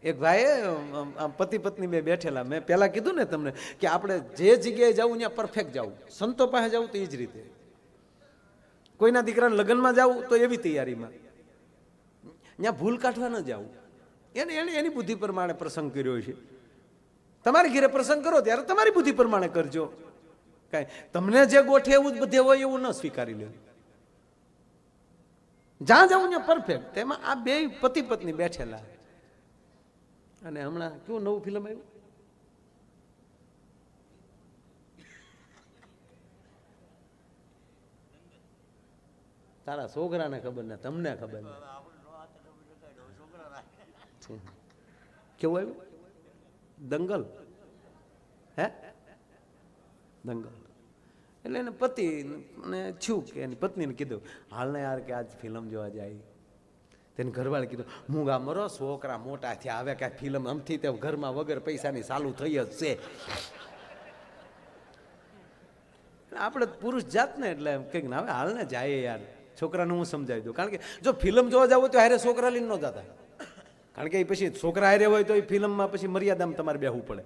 એક ભાઈ પતિ પત્ની બે બેઠેલા, મેં પહેલા કીધું ને તમને કે આપણે જે જગ્યાએ જવું ત્યાં પરફેક્ટ જવું, સંતો પાસે જવું તો એ જ રીતે, કોઈના દીકરાના લગ્નમાં જવું તો એવી તૈયારીમાં, ત્યાં ભૂલ કાઢવા ન જવું. એને એની બુદ્ધિ પ્રમાણે પ્રસંગ કર્યો છે. તમારી ઘરે પ્રસંગ કરો ત્યારે તમારી બુદ્ધિ પ્રમાણે કરજો. કાંઈ તમને જે ગોઠે એવું જ બધે હોય એવું ન સ્વીકારી લે. જ્યાં જવું ત્યાં પરફેક્ટ. તેમાં આ બે પતિ પત્ની બેઠેલા. અને હમણાં કેવું નવું ફિલ્મ આવ્યું, તારા છોકરાને ખબર ને તમને ખબર ને કેવું આવ્યું, દંગલ. હે દંગલ. એટલે એને પતિ ને છું કે એની પત્નીને કીધું હાલ ને યાર કે આજ ફિલ્મ જોવા જાય. તેની ઘરવાળે કીધું હું ગા મરો, છોકરા મોટા થયા, હવે કાંઈ ફિલ્મ આમથી તે ઘરમાં વગર પૈસાની ચાલુ થઈ જ છે. આપણે પુરુષ જાત ને એટલે કંઈક ના હવે હાલ ને જાય યાર, છોકરાને હું સમજાવી દઉં. કારણ કે જો ફિલ્મ જોવા જવું તો હારે છોકરા લઈને ન જતા, કારણ કે એ પછી છોકરા હારે હોય તો એ ફિલ્મમાં પછી મર્યાદામાં તમારે બેહવું પડે.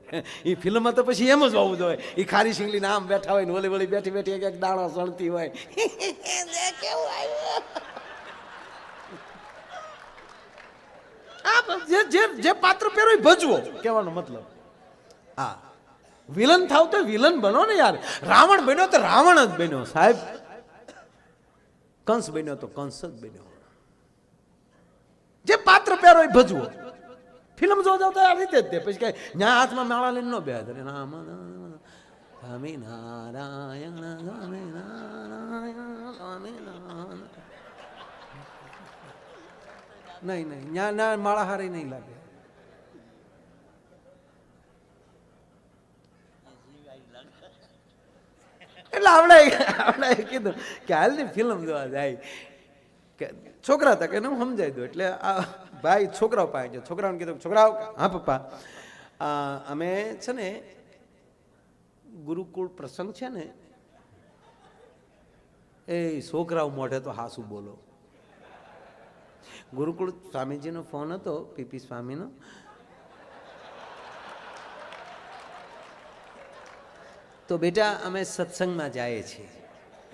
એ ફિલ્મમાં તો પછી એમ જ હોવું જોઈએ, એ ખારી શીંગલીને આમ બેઠા હોય ને ઓલી વળી બેઠી બેઠી એક દાણો સણતી હોય. કેવું આવ્યું જે પાત્ર પહેરો એ ભજવો, કહેવાનો મતલબ. હા, વિલન થાવ તો વિલન બનો ને યાર. રાવણ બન્યો તો રાવણ જ બન્યો સાહેબ, કંસ બન્યો તો કંસ જ બન્યો. જે પાત્ર પહેરો એ ભજવો. ફિલ્મ જોવા જાવ તો આ રીતે જ તે, પછી કઈ ન્યા હાથમાં માળા લઈને ન બેહે. રામ સ્વામી નારાયણ સ્વામી નારાયણ સ્વામી નારાયણ. નહીં નહીં, ન્યા ના માળા હારી નહીં લાગે. એટલે આપણે કીધું કે હાલની ફિલ્મ જોવા જાય. કે છોકરા હતા કે હું સમજાવી દઉં. એટલે આ ભાઈ છોકરાઓ પાસે ગયો, છોકરાઓને કીધું છોકરાઓ હા પપ્પા અમે છે ને ગુરુકુળ પ્રસંગ છે ને, એ છોકરાઓ મોઢે તો હાસું બોલો. ગુરુકુળ સ્વામીજીનો ફોન હતો, પીપી સ્વામીનો. તો બેટા અમે સત્સંગમાં જઈએ છીએ.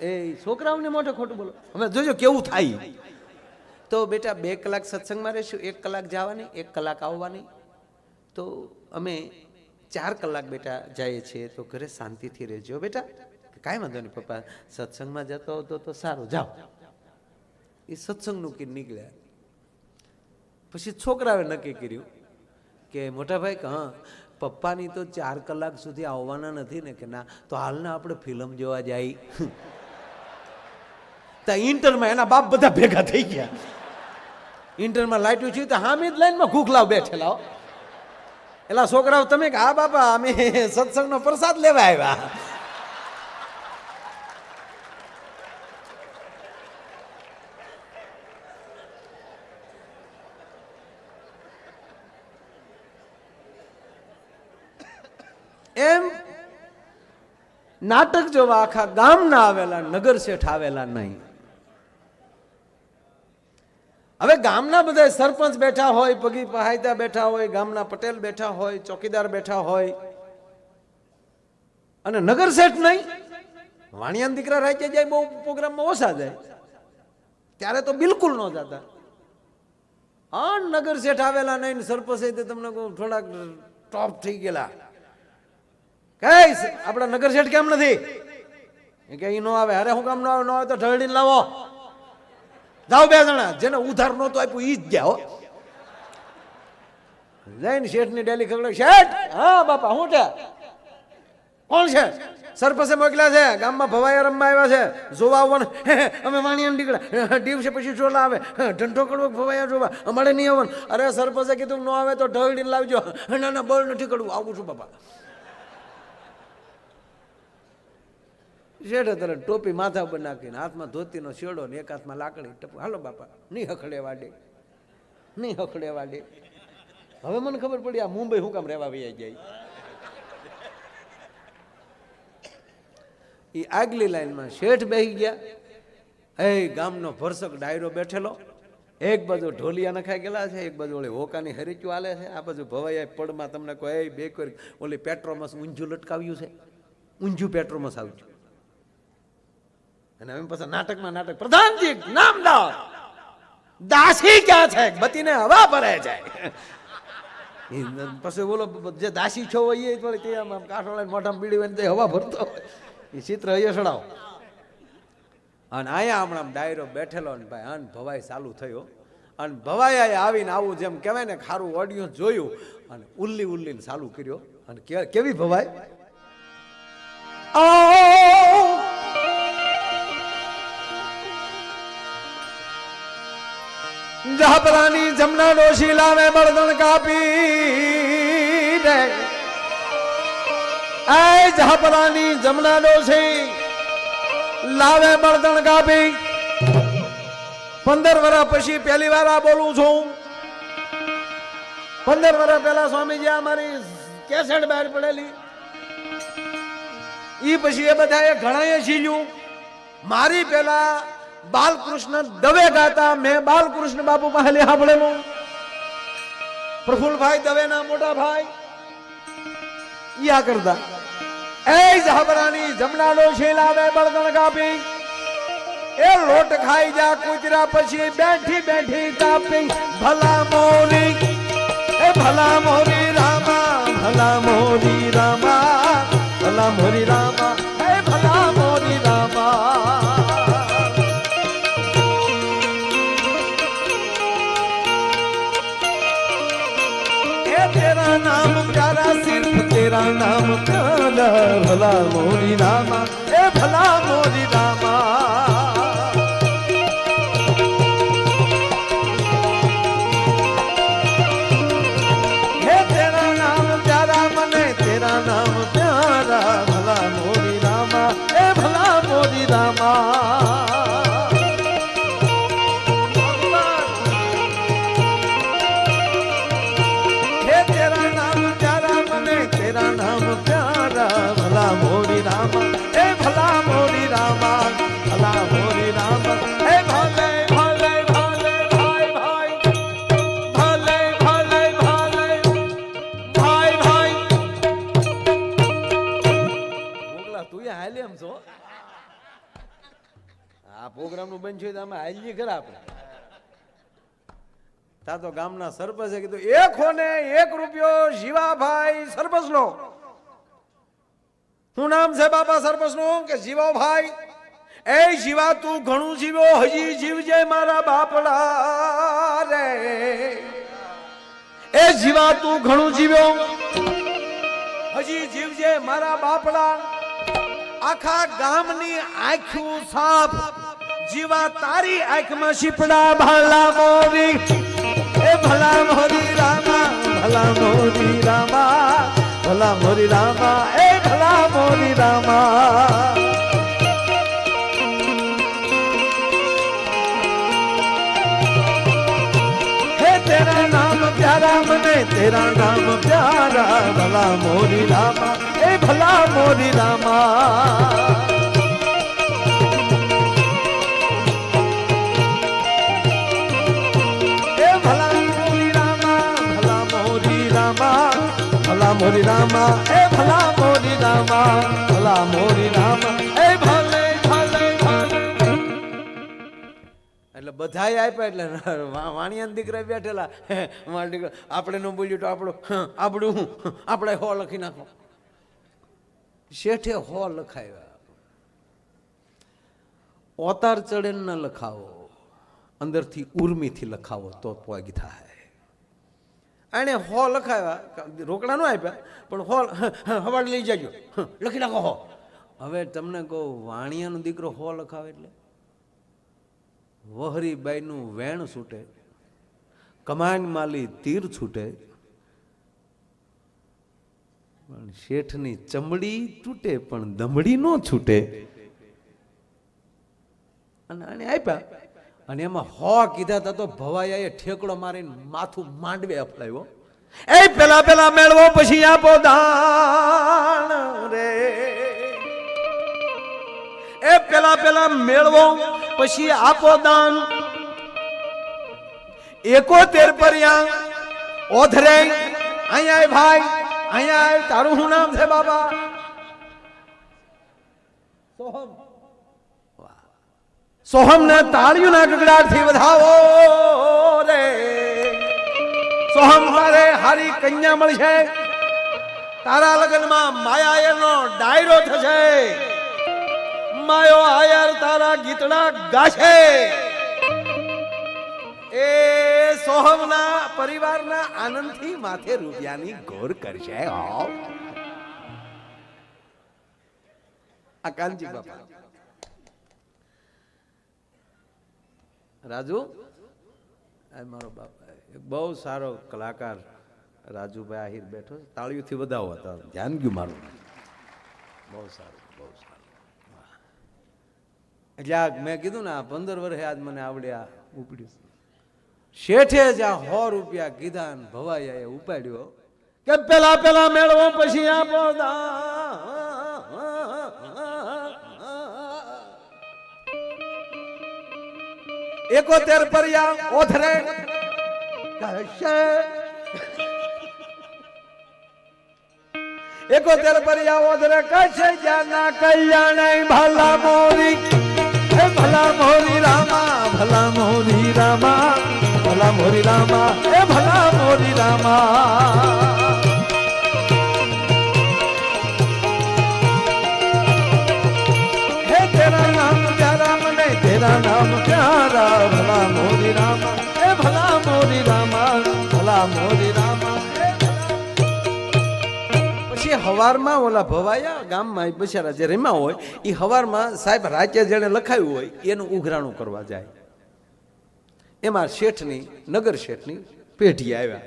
એ છોકરાઓને મોઢે ખોટું બોલો. હવે જોજો કેવું થાય. તો બેટા 2 કલાક સત્સંગમાં રહીશું, 1 કલાક જવાની, 1 કલાક આવવાની. તો અમે 4 કલાક બેટા જઈએ છીએ, તો ઘરે શાંતિથી રહેજો બેટા. કાંઈ વાંધો નહીં પપ્પા, સત્સંગમાં જતો હતો તો સારું, જાઓ. એ સત્સંગનું કીધું નીકળ્યા. પછી છોકરાએ નક્કી કર્યું કે મોટા ભાઈ કે હા પપ્પાની તો 4 કલાક સુધી આવવાના નથી ને. કે ના, તો હાલના આપણે ફિલ્મ જોવા જાય. તો ઇન્ટરમાં એના બાપ બધા ભેગા થઈ ગયા. ઇન્ટરમાં લાઈટ છે તો હામી જ લાઈનમાં ઘૂખલાવ બેઠેલા. એલા છોકરાઓ તમે કે હા બાપા અમે સત્સંગનો પ્રસાદ લેવા આવ્યા. એમ નાટક જોવા આખા ગામના આવેલા, નગર શેઠ આવેલા નહીં. હવે ગામના બધા સરપંચ બેઠા હોય, પગી પહાયતા બેઠા હોય, ગામના પટેલ બેઠા હોય, ચોકીદાર બેઠા હોય, અને નગર શેઠ નહીં. વાણિયાના દીકરા રાજ્ય જાય બહુ પ્રોગ્રામમાં ઓછા જાય, ત્યારે તો બિલકુલ ન જતા. હા, નગર શેઠ આવેલા નહીં, સરપંચ તમને થોડાક ટોપ થઈ ગયેલા. આપડા નગર શેઠ કેમ નથી કે ઈ નો આવે? અરે હું કામ ન આવે? ન આવે તો ઢળડીને લાવો. જાઓ 2 જણા, જેને ઉધાર નહોતું આપ્યું ઈ જ ગયા. જઈને શેઠ ની ડેલી ખબર. શેઠ હા બાપા શું છે? કોણ છે? સરપંચે મોકલ્યા છે, ગામમાં ભવાયા રમવા આવ્યા છે, જોવા આવવાનું. અમે વાણિયાને નીકળ્યા, દિવસે પછી ચોલા આવે, ઢંઢો કરવો ભવાયા જોવા, અમારે નહીં આવવાનું. અરે સરપંચે કીધું ન આવે તો ઢળડીને લાવજો. ના ના બળ નથી કરવું, આવું છું બાપા. શેઠે તરત ટોપી માથા પર નાખીને, હાથમાં ધોતીનો શેડો ને એક હાથમાં લાકડી ટપુ. હાલો બાપા, નહીં હખડે વાડે, નહીં હખડે વાડે. હવે મને ખબર પડી આ મુંબઈ શું કામ રહેવા વૈયા જાય. એ આગલી લાઈનમાં શેઠ બેસી ગયા. એ ગામનો ભરસક ડાયરો બેઠેલો, એક બાજુ ઢોલિયા નખાઈ ગયેલા છે, એક બાજુ ઓલી હોકાની હરીક્યું હાલે છે, આ બાજુ ભવાઈ પડમાં તમને કોઈ બે કરી ઓલી પેટ્રોમસ ઊંઝું લટકાવ્યું છે, ઊંઝું પેટ્રોમસ આવ્યું. અને એમ પછી નાટકમાં નાટક, પ્રધાનજી નામદાર દાસી ક્યાં છે, બતીને હવા ભરે જાય. પછી બોલો જે દાસી છો હોય એ થોડી તે આમ કાંઠો લઈને મોઢામાં બીડી હોય હવા ભરતો હોય એ ચિત્ર અહીંયા ચડાવો. અને અહીંયા હમણાં ડાયરો બેઠેલો ને ભાઈ અન ભવાઈ ચાલુ થયો અને ભવાઈ આવીને આવું જેમ કહેવાય ને ખારું ઓડિયો જોયું અને ઉલ્લી ઉલ્લીને ચાલુ કર્યો. અને કેવી ભવાઈ જહપરાની જમના ડોશી લાવે બળદણ કાપી દે. એ જહપરાની જમના ડોશી લાવે બળદણ કાપી. 15 વર્ષ પછી પહેલી વાર આ બોલું છું. 15 વર્ષ પહેલા સ્વામીજી અમારી કેસેટ બહાર પડેલી ઈ પછી એ બધાએ ઘણાએ ઝીલ્યું. મારી પેલા બાલકૃષ્ણ દવે ગાતા મેં બાલકૃષ્ણ બાપુ પાસે સાંભળેલું. પ્રફુલભાઈ દવેના મોટા ભાઈ યા કરતા એ જહબરાની જમનાડો શેલાવે બળદણ કાપી. એ લોટ ખાઈ જા કુતરા પછી બેઠી બેઠી તાપી. ભલા મોરી એ ભલા મોરી રામા, ભલા મોરી રામા, ભલા મોરી રામા, એ ભલા મોરી રામા. तेरा नाम प्यारा सिर्फ तेरा नाम प्यारा. भला मोरी रामा ए भला मोरी रामा. हे तेरा नाम प्यारा मने तेरा नाम प्यारा. भला मोरी रामा ए भला मोरी रामा. तेरा नाम प्यारा. भला मोरी रामा ए भला मोरी रामा, भला मोरी रामा. ए भले भले भले भाई भाई, भले भले भले भाई भाई. મોગલા તું હાલે એમ છો. આ પ્રોગ્રામ નું બંધ છે તો અમે હાલીએ ખરા આપણે. તા તો ગામના સરપંચે કીધું 1 ને 1 રૂપિયો જીવાભાઈ સરપંચ નો. શું નામ છે બાપા સરપંચ નું? કે જીવાભાઈ. એ જીવા તું ઘણું જીવ્યો, હજી જીવજે મારા બાપડા રે. એ જીવા તું ઘણું જીવ્યો, હજી જીવજે મારા બાપડા. આખા ગામની આંખું સાફ, જીવા તારી આંખમાં શીપડા. ભલા મોરી એ ભલા મોરી રામા, ભલા મોરી રામા, ભલા મોરી રામા, એ ભલા મોરી રામા. હે તેરા નામ પ્યારા મને તેરા નામ પ્યારા. ભલા મોરી રામા એ ભલા મોરી રામા. ભલા મોરી રામા એ ભલા મોરી રામા, ભલા મોરી રામા એ ભલે ભલે ભલે. એટલે બધાય આપ્યા. એટલે વાણિયાના દીકરા બેઠેલા આપણે ન બોલ્યું તો આપણું આપણે હો લખી નાખો. શેઠે હો લખાવ્યા. ઓતાર ચડે ન લખાવો, અંદરથી ઉર્મીથી લખાવો તો પોગી થાય. એને હો લખાવ્યા, રોકડા ન આપ્યા પણ હો હવાડ લઈ જાજો લખી નાખો હો. હવે તમને કહું વાણિયાનો દીકરો હો લખાવે એટલે વહરીબાઈનું વેણ છૂટે, કમાન માલી તીર છૂટે, પણ શેઠની ચમડી તૂટે પણ દમડી ન છૂટે. અને આને આપ્યા. અને એમાં હો કીધા તા તો ભવાયાએ ઠેકડો મારીને માથું માંડવે અફલાવ્યો. એ પેલા પેલા મેળવો પછી આપો દાન રે. એ પેલા પેલા મેળવો પછી આપો દાન. 71 પરિયા ઓધરે અહીંયા આય ભાઈ, અહીંયા આય. તારું શું નામ છે બાબા? સોહમ. સોહમ ને તાળીઓના ગગડાટથી વધાવો રે. સોહમ મારે હારી કન્યા મળશે. તારા લગ્નમાં માયા એનો ડાયરો થશે. માયો આયર તારા ગીતડા ગાશે. એ સોહમના પરિવારના આનંદથી માથે રૂપિયાની ગોર કરશે. આ કાનજી બાપા. રાજુ આ મારો બાપા બહુ સારો કલાકાર રાજુભાઈ આહિર બેઠો. તાળીઓથી વધાવો હતા. ધ્યાન ગયું મારું. બહુ સારું, બહુ સારું. એટલે મેં કીધું ને 15 વર્ષે આજ મને આવડ્યા ઉપડ્યું. શેઠે જ્યાં 100 રૂપિયા કીધા ને ભવાઈએ ઉપાડ્યો કે પેલા મેળવો પછી આપો. 71 પરિયા ઓથરે કહેશે. 71 પરિયા ઓથરે કહેશે જાના કલ્યાણ ભલા મોરી. હે ભલા મોરી રામા, ભલા મોરી રામા, ભલા મોરી રામા, હે ભલા મોરી રામા. હે તેરા નામ પ્યારા મને, તેરા નામ પ્યારા. ભલા મોરી રામા, હે ભલા મોરી રામા, ભલા મોરી રામા. પછી હવારમાં ઓલા ભવાયા ગામમાં બિચારા જે રમ્યા હોય એ હવારમાં સાહેબ રાતે જેને લખાયું હોય એનું ઉઘરાણું કરવા જાય. એમાં શેઠની નગર શેઠની પેઢી આવ્યા.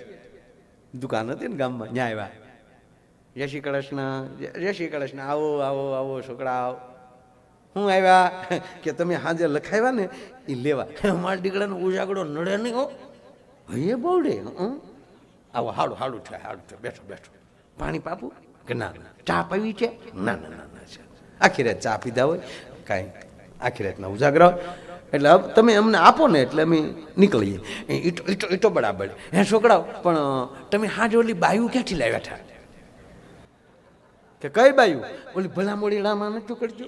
દુકાન હતી ને ગામમાં, ત્યાં આવ્યા. જય શ્રી કૃષ્ણ, આવો આવો આવો છોકરા આવો. હું આવ્યા કે તમે હાજર લખાવ્યા ને એ લેવા. મારા દીકરાનો ઉજાગડો નડે નહીં. હો ભાઈ બહુડે. આવો હાડું હાડું થાય, હાડું થાય. બેઠો બેઠો. પાણી પાપું કે ના? ચા પીવી છે? ના ના ના ના. આખી રાત ચા પીધા હોય કાંઈ, આખી રાતના ઉજાગરા હોય. એટલે હવે તમે અમને આપો ને એટલે અમે નીકળીએ. ઈટો બરાબર. હે છોકરાઓ, પણ તમે હાજર ઓલી બાયું ક્યાંથી લાવ્યા હતા? કે કઈ બાયું? ઓલી ભલા મોડી રામા નતું કરજો.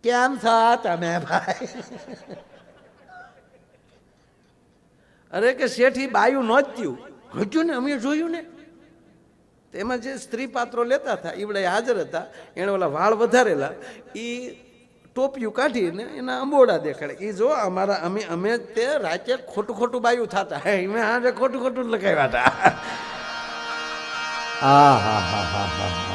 કેમ થા તમે ભાઈ? અરે કે શેઠી બાયું નહોતું હજુ ને, અમે જોયું ને. એમાં જે સ્ત્રી પાત્રો લેતા હતા ઈવડે હાજર હતા. એને ઓલા વાળ વધારેલા એ ટોપિયું કાઢીને એના અંબોડા દેખાડે. એ જો અમારા અમે તે રાતે ખોટું બાયું થતા. મેં આજે ખોટું લખાવ્યા હતા. હા હા હા હા હા.